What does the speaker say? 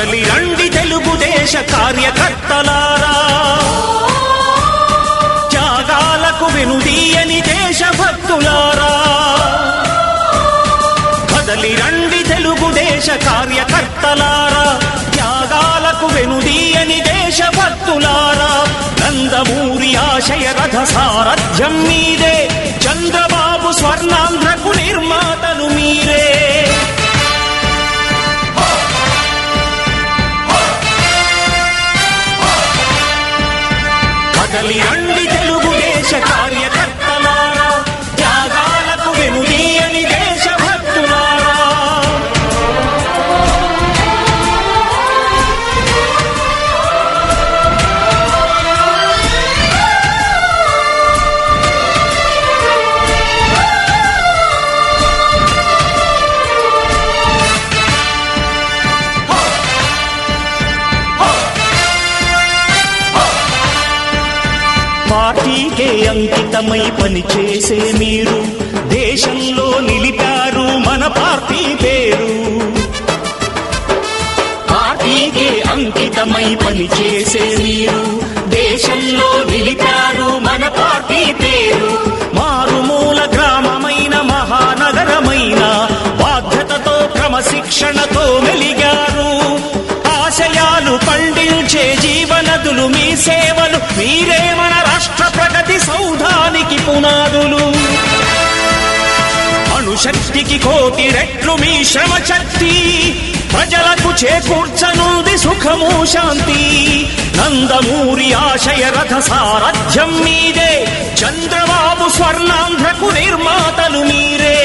కదలి రండి తెలుగుదేశ కార్యకర్తలారా, త్యాగాలకు వెనుదీయని దేశభక్తులారా. కదలి రండి తెలుగుదేశ కార్యకర్తలారా, త్యాగాలకు వెనుదీయని దేశభక్తులారా. నందమూరి ఆశయ రథ సారథ్యం మీదే, చంద్రబాబు స్వర్ణాంధ్రకు నిర్మాతలు మీరే. కదలి రండి తెలుగుదేశ కార్యకర్తలారా, త్యాగాలకు వెనుదీయని దేశభక్తులారా. పార్టీకే అంకితమై పనిచేసే మీరు దేశంలో నిలిపారు మన పార్టీ పేరు. పార్టీకే అంకితమై పనిచేసే మీరు దేశంలో నిలిపారు మన పార్టీ పేరు. మారుమూల గ్రామమైన మహానగరమైన బాధ్యతతో క్రమశిక్షణతో మెలిగారు. ఆశయాలు పండించే జీవనదులు మీ సేవలు, మీరే మన రాష్ట్ర ప్రగతి సౌధానికి పునాదులు. అణుశక్తికి కోటి రెట్లు మీ శ్రమ శక్తి, ప్రజలకు చేకూర్చనుంది సుఖము శాంతి. నందమూరి ఆశయ రథ సారథ్యం మీదే, చంద్రబాబు స్వర్ణాంధ్రకు నిర్మాతలు మీరే.